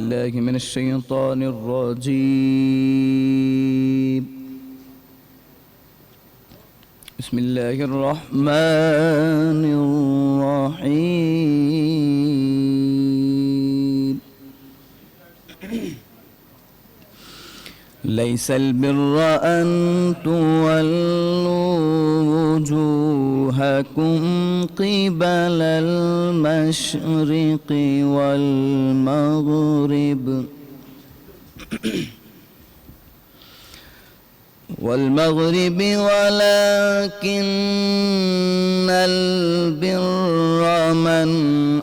بالله من الشيطان الرجيم. بسم الله الرحمن الرحيم. ليس البر أن تولوا وجوهكم قبل المشرق والمغرب ولكن البر من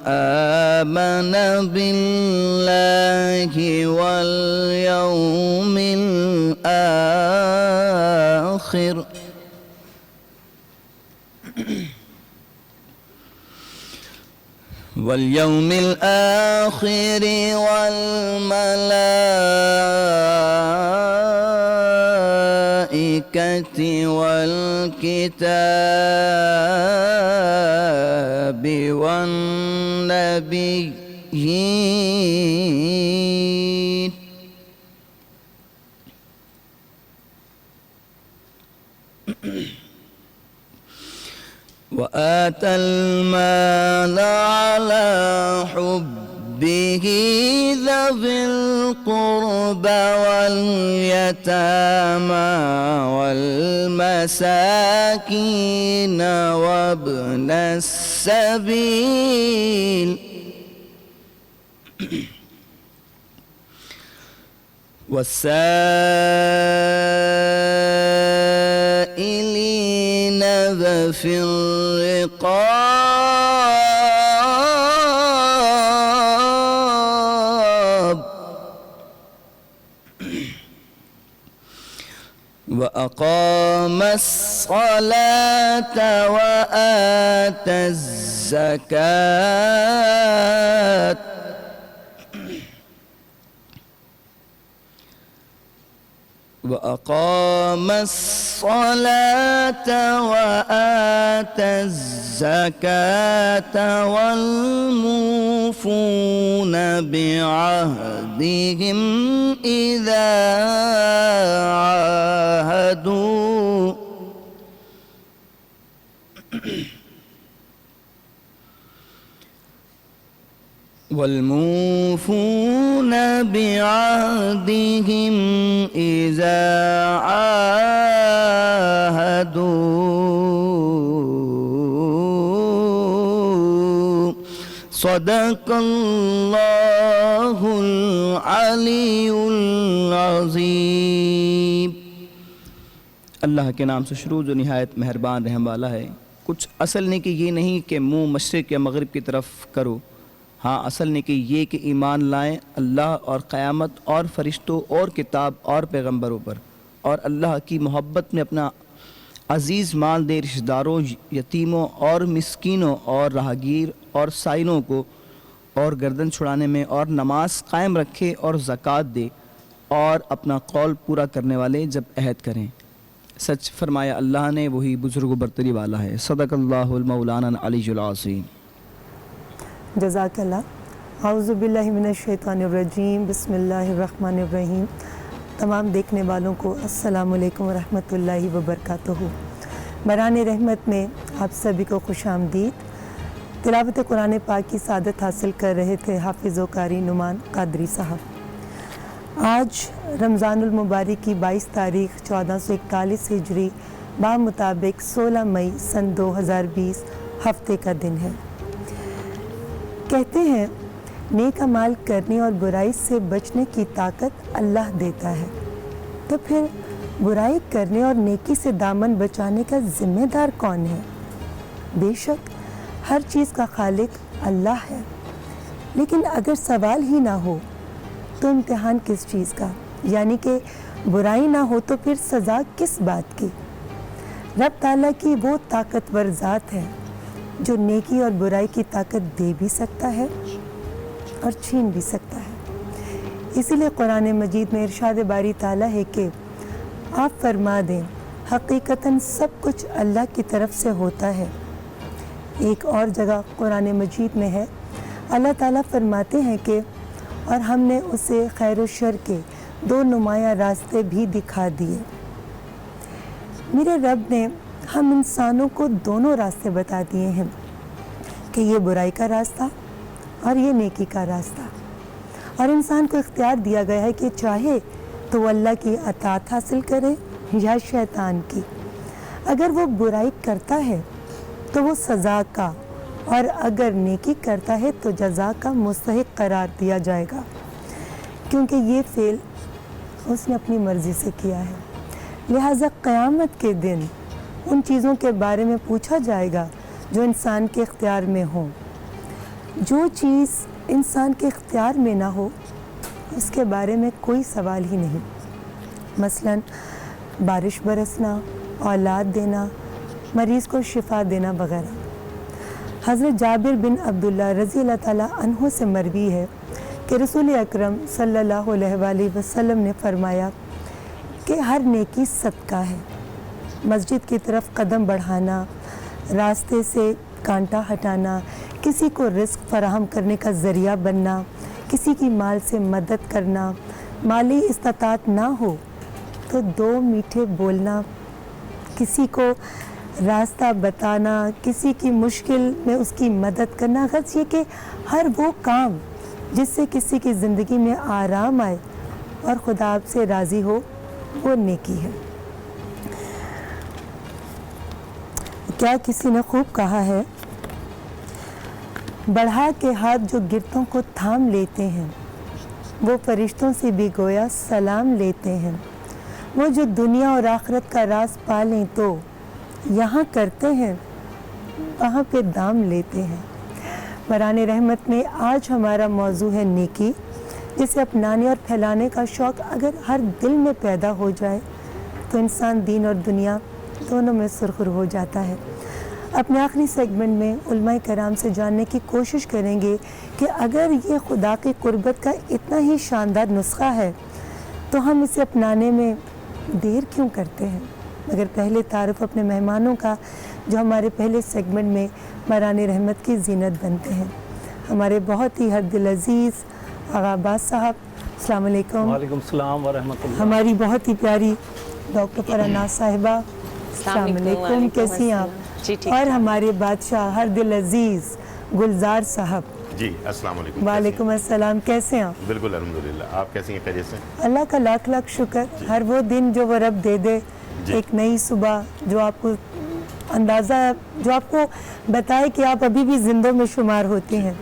آمن بالله واليوم الآخر والملائكة والكتاب والنبيين وآتى المال على حبه ذوي القربى واليتامى والمساكين وابن السبيل والسائلين وفي الرقاب وأقام الصلاة وآتى الزكاة وأقام الصلاة وآتى الزكاة والموفون بعهدهم إذا عاهدوا والموفون بعهدهم إذا عاهدوا صدق اللہ العلی العظیم۔ اللہ کے نام سے شروع جو نہایت مہربان رحم والا ہے۔ کچھ اصل نیکی یہ نہیں کہ منہ مشرق یا مغرب کی طرف کرو، ہاں اصل نیکی یہ کہ ایمان لائیں اللہ اور قیامت اور فرشتوں اور کتاب اور پیغمبروں پر، اور اللہ کی محبت میں اپنا عزیز مال دے رشتہ داروں، یتیموں اور مسکینوں اور راہگیر اور سائلوں کو، اور گردن چھڑانے میں، اور نماز قائم رکھے اور زکوٰۃ دے، اور اپنا قول پورا کرنے والے جب عہد کریں۔ سچ فرمایا اللہ نے، وہی بزرگ و برتری والا ہے۔ صدق اللہ المولانا العلی العظیم۔ جزاک اللہ۔ اعوذ باللہ من الشیطان الرجیم، بسم اللہ الرحمن الرحیم۔ تمام دیکھنے والوں کو السلام علیکم ورحمۃ اللہ وبرکاتہ۔ بران رحمت میں آپ سبھی کو خوش آمدید۔ تلاوت قرآن پاک کی سعادت حاصل کر رہے تھے حافظ و قاری نعمان قادری صاحب۔ آج رمضان المبارک کی 22 تاریخ 1441 ہجری بمطابق 16 مئی سن 2020 ہفتے کا دن ہے۔ کہتے ہیں نیک اعمال کرنے اور برائی سے بچنے کی طاقت اللہ دیتا ہے، تو پھر برائی کرنے اور نیکی سے دامن بچانے کا ذمہ دار کون ہے؟ بے شک ہر چیز کا خالق اللہ ہے، لیکن اگر سوال ہی نہ ہو تو امتحان کس چیز کا؟ یعنی کہ برائی نہ ہو تو پھر سزا کس بات کی؟ رب تعالیٰ کی وہ طاقتور ذات ہے جو نیکی اور برائی کی طاقت دے بھی سکتا ہے اور چھین بھی سکتا ہے۔ اسی لیے قرآن مجید میں ارشاد باری تعالیٰ ہے کہ آپ فرما دیں حقیقتاً سب کچھ اللہ کی طرف سے ہوتا ہے۔ ایک اور جگہ قرآن مجید میں ہے، اللہ تعالیٰ فرماتے ہیں کہ اور ہم نے اسے خیر و شر کے 2 نمایاں راستے بھی دکھا دیے۔ میرے رب نے ہم انسانوں کو دونوں راستے بتا دیے ہیں کہ یہ برائی کا راستہ اور یہ نیکی کا راستہ، اور انسان کو اختیار دیا گیا ہے کہ چاہے تو وہ اللہ کی اطاعت حاصل کرے یا شیطان کی۔ اگر وہ برائی کرتا ہے تو وہ سزا کا، اور اگر نیکی کرتا ہے تو جزا کا مستحق قرار دیا جائے گا، کیونکہ یہ فعل اس نے اپنی مرضی سے کیا ہے۔ لہٰذا قیامت کے دن ان چیزوں کے بارے میں پوچھا جائے گا جو انسان کے اختیار میں ہوں۔ جو چیز انسان کے اختیار میں نہ ہو اس کے بارے میں کوئی سوال ہی نہیں، مثلاً بارش برسنا، اولاد دینا، مریض کو شفا دینا وغیرہ۔ حضرت جابر بن عبداللہ رضی اللہ تعالیٰ عنہ سے مروی ہے کہ رسول اکرم صلی اللہ علیہ وآلہ وسلم نے فرمایا کہ ہر نیکی صدقہ ہے۔ مسجد کی طرف قدم بڑھانا، راستے سے کانٹا ہٹانا، کسی کو رزق فراہم کرنے کا ذریعہ بننا، کسی کی مال سے مدد کرنا، مالی استطاعت نہ ہو تو 2 میٹھے بولنا، کسی کو راستہ بتانا، کسی کی مشکل میں اس کی مدد کرنا، غرض یہ کہ ہر وہ کام جس سے کسی کی زندگی میں آرام آئے اور خدا آپ سے راضی ہو وہ نیکی ہے۔ کیا کسی نے خوب کہا ہے، بڑھا کے ہاتھ جو گرتوں کو تھام لیتے ہیں وہ فرشتوں سے بھی گویا سلام لیتے ہیں، وہ جو دنیا اور آخرت کا راز پالیں تو یہاں کرتے ہیں وہاں پہ دام لیتے ہیں۔ بران رحمت میں آج ہمارا موضوع ہے نیکی، جسے اپنانے اور پھیلانے کا شوق اگر ہر دل میں پیدا ہو جائے تو انسان دین اور دنیا دونوں میں سرخر ہو جاتا ہے۔ اپنے آخری سیگمنٹ میں علماء کرام سے جاننے کی کوشش کریں گے کہ اگر یہ خدا کی قربت کا اتنا ہی شاندار نسخہ ہے تو ہم اسے اپنانے میں دیر کیوں کرتے ہیں۔ مگر پہلے تعارف اپنے مہمانوں کا جو ہمارے پہلے سیگمنٹ میں بران رحمت کی زینت بنتے ہیں۔ ہمارے بہت ہی حد دل عزیز آغا عباس صاحب، السلام علیکم۔ وعلیکم السلام ورحمۃ اللہ۔ ہماری بہت ہی پیاری ڈاکٹر فراناز صاحبہ، السلام علیکم، کیسی ہیں آپ؟ اور ہمارے بادشاہ ہر دل عزیز گلزار صاحب، جی السلام علیکم۔ وعلیکم السلام، کیسے ہیں آپ؟ بالکل الحمدللہ، آپ کیسی ہیں؟ خیریت سے؟ اللہ کا لاکھ لاکھ شکر، ہر وہ دن جو وہ رب دے دے، ایک نئی صبح جو آپ کو اندازہ، جو آپ کو بتائے کہ آپ ابھی بھی زندوں میں شمار ہوتے ہیں،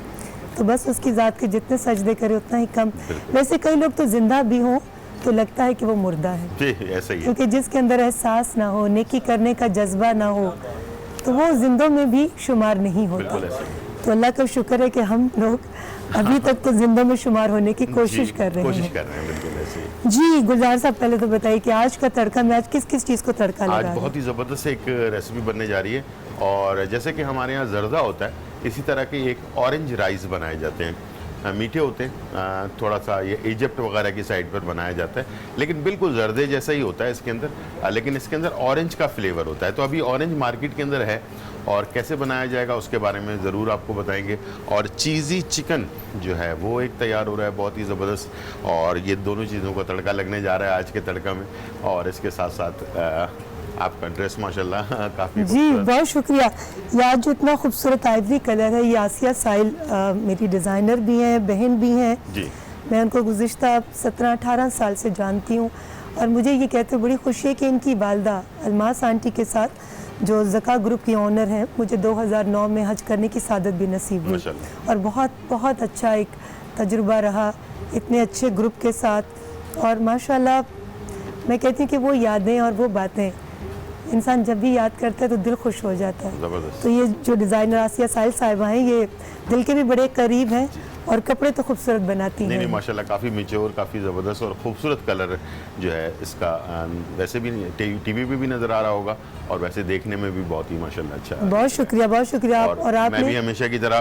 تو بس اس کی ذات کے جتنے سجدے کرے اتنا ہی کم۔ ویسے کئی لوگ تو زندہ بھی ہوں تو لگتا ہے کہ وہ مردہ ہے، جی ایسا ہی ہے، کیونکہ جس کے اندر احساس نہ ہو، نیکی کرنے کا جذبہ نہ ہو تو وہ زندوں میں بھی شمار نہیں ہوتا۔ بالکل ایسا ہی ہے۔ تو اللہ کا شکر ہے کہ ہم لوگ ابھی تک تو زندوں میں شمار ہونے کی کوشش کر رہے کوشش ہیں۔ کر رہے ہیں، بالکل ایسے ہی۔ جی گلزار صاحب، پہلے تو بتائیے کہ آج کا تڑکا میں آج کس کس چیز کو تڑکا لگا آج رہے ہیں؟ بہت ہی زبردست ایک ریسیپی بننے جا رہی ہے، اور جیسے کہ ہمارے یہاں زردہ ہوتا ہے اسی طرح کے ایک اورنج رائس بنائے جاتے ہیں، میٹھے ہوتے ہیں، تھوڑا سا یہ ایجپٹ وغیرہ کی سائڈ پر بنایا جاتا ہے، لیکن بالکل زردے جیسا ہی ہوتا ہے اس کے اندر، لیکن اس کے اندر اورنج کا فلیور ہوتا ہے۔ تو ابھی اورنج مارکیٹ کے اندر ہے، اور کیسے بنایا جائے گا اس کے بارے میں ضرور آپ کو بتائیں گے۔ اور چیزی چکن جو ہے وہ ایک تیار ہو رہا ہے، بہت ہی زبردست، اور یہ دونوں چیزوں کا تڑکا لگنے جا رہا ہے آج کے تڑکا میں۔ اور اس کے ساتھ ساتھ آپ کا ڈریس ماشاءاللہ کافی جی بہت شکریہ۔ یہ آج جو اتنا خوبصورت آئیوری کلر ہے، یہ آسیہ سائل میری ڈیزائنر بھی ہیں، بہن بھی ہیں، جی میں ان کو گزشتہ 17-18 سال سے جانتی ہوں، اور مجھے یہ کہتے بڑی خوشی ہے کہ ان کی والدہ الماس آنٹی کے ساتھ جو زکا گروپ کی اونر ہیں، مجھے 2009 میں حج کرنے کی سعادت بھی نصیب ہوئی، اور بہت بہت اچھا ایک تجربہ رہا اتنے اچھے گروپ کے ساتھ۔ اور ماشاءاللہ میں کہتی ہوں کہ وہ یادیں اور وہ باتیں انسان جب بھی یاد کرتا ہے تو دل خوش ہو جاتا ہے۔ زبردست۔ تو یہ جو ڈیزائنر آسیہ سائل صاحبہ ہیں یہ دل کے بھی بڑے قریب ہیں، اور کپڑے تو خوبصورت بناتی ہیں۔ نہیں ماشاءاللہ کافی میچور، کافی زبردست اور خوبصورت کلر جو ہے اس کا، ویسے بھی ٹی وی پہ بھی نظر آ رہا ہوگا، اور ویسے دیکھنے میں بھی بہت ہی ماشاءاللہ اچھا ہے۔ بہت شکریہ، بہت شکریہ۔ اور آپ میں نے بھی ہمیشہ کی طرح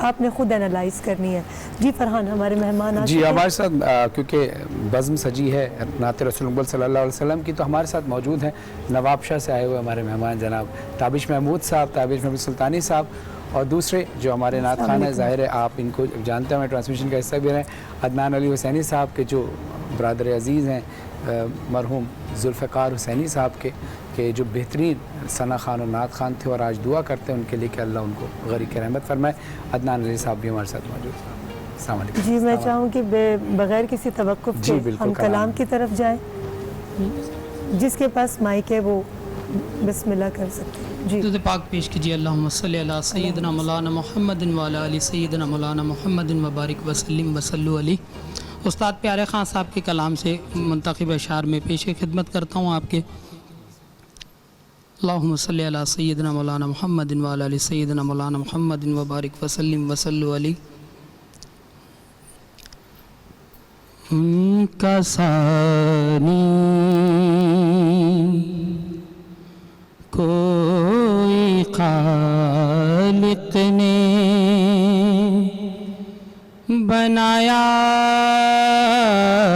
آپ نے خود انالائز کرنی ہے. جی فرحان ہمارے مہمان آ جی چکے ہیں. ہمارے ساتھ کیونکہ بزم سجی ہے نعت رسول اکبر صلی اللہ علیہ وسلم کی، تو ہمارے ساتھ موجود ہیں نواب شاہ سے آئے ہوئے ہمارے مہمان جناب تابش محمود صاحب، تابش محمود سلطانی صاحب، اور دوسرے جو ہمارے نعت خان ہیں، ظاہر ہے آپ ان کو جانتے ہیں، ٹرانسمیشن کا حصہ بھی رہے ہیں، عدنان علی حسینی صاحب کے جو برادر عزیز ہیں مرحوم ذوالفقار حسینی صاحب کے، کہ جو بہترین ثنا خان اور نعت خان تھے، اور آج دعا کرتے ہیں ان کے لیے کہ اللہ ان کو غریق رحمت فرمائے. عدنان علی صاحب بھی ہمارے ساتھ موجود ہیں. السلام علیکم. جی میں چاہوں کہ بغیر کسی توقف جی کے بالکل ہم کلام کی طرف جائیں. جس کے پاس مائک ہے وہ بسم اللہ کر سکتے ہیں. جی درود پاک پیش کیجیے. اللہم صلی علی سیدنا مولانا محمد وعلی آل سیدنا مولانا محمد وبارک وسلم وصلو علیہ. استاد پیارے خان صاحب کے کلام سے منتخب اشعار میں پیش خدمت کرتا ہوں آپ کے. اللہم صلی علی سیدنا مولانا محمد وعلی آل سیدنا مولانا محمد وبارک وسلم وصلو علیہ. کسانی کوئی خالق نے بنایا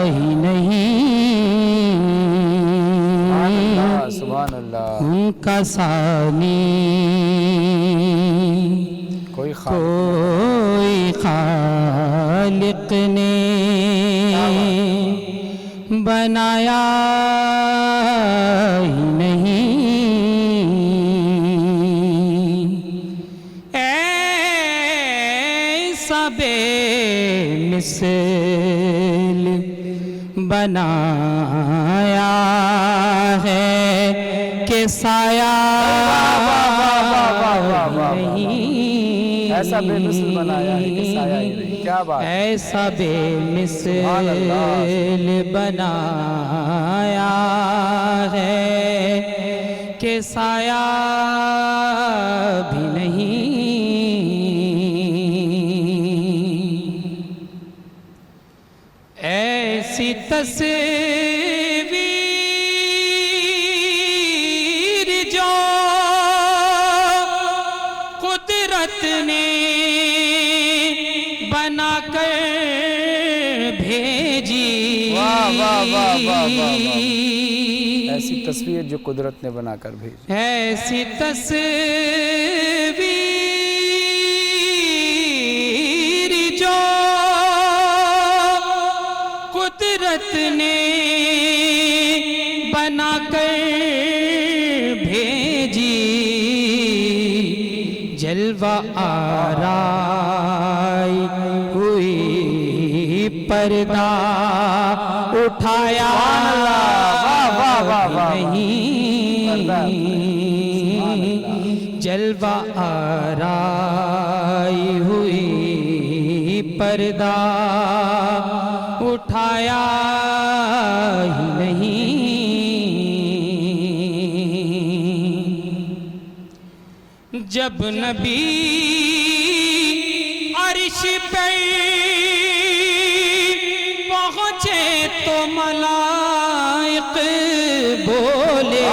ہی نہیں، سبحان اللہ. ان کا ثانی کوئی خالق نے بنایا ہی نہیں. ایسا بے مثل بنایا ہے کہ سایہ نہیں. ایسا بے مثل بنایا ہے کہ سایہ ہی نہیں. کیا بات. ایسا بے مثل بنایا ہے کہ سایہ بھی نہیں. ایسی تصویر جو قدرت نے بنا کر بھیجی. ایسی تصویر جو قدرت نے بنا کر بھیجی. ایسی تصویر جو قدرت نے بنا کر بھیجی. جلوہ آرائی ہوئی پردہ اٹھایا نہیں. جلوہ آرائی ہوئی پردہ اٹھایا ہی نہیں. جب نبی عرش پر پہنچے تو ملائک بولے.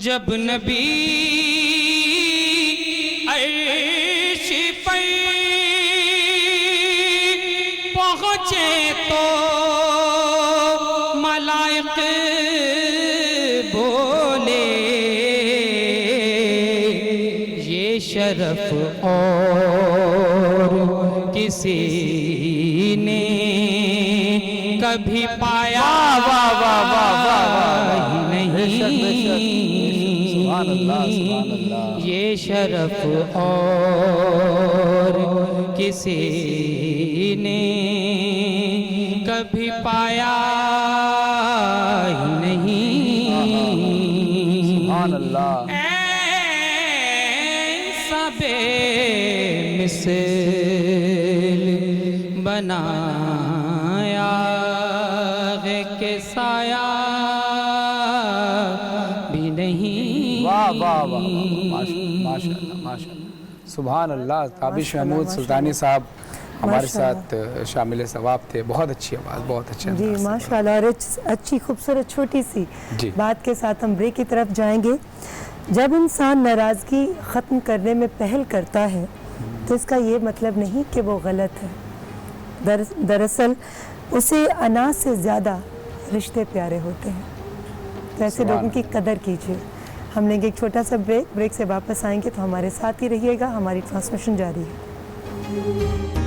جب نبی عرش پر پہنچے تو ملائک بولے. یہ شرف اور کسی نے کبھی پایا ہی نہیں. یہ شرف اور کسی نے کبھی پایا ہی نہیں. ایسا بے مثل بنایا ہے کہ سایہ بھی نہیں. سبحان اللہ. تابش محمود سلطانی صاحب ہمارے ساتھ شامل ثواب تھے. بہت اچھی آواز، بہت اچھے. جی ماشاءاللہ. اور اچھی خوبصورت چھوٹی سی جی بات کے ساتھ ہم بریک کی طرف جائیں گے. جب انسان ناراضگی ختم کرنے میں پہل کرتا ہے تو اس کا یہ مطلب نہیں کہ وہ غلط ہے، دراصل اسے انا سے زیادہ رشتے پیارے ہوتے ہیں، تو ایسے لوگوں کی قدر کیجیے۔ ہم لیں گے ایک چھوٹا سا بریک سے واپس آئیں گے تو ہمارے ساتھ ہی رہیے گا، ہماری ٹرانسمیشن جاری ہے۔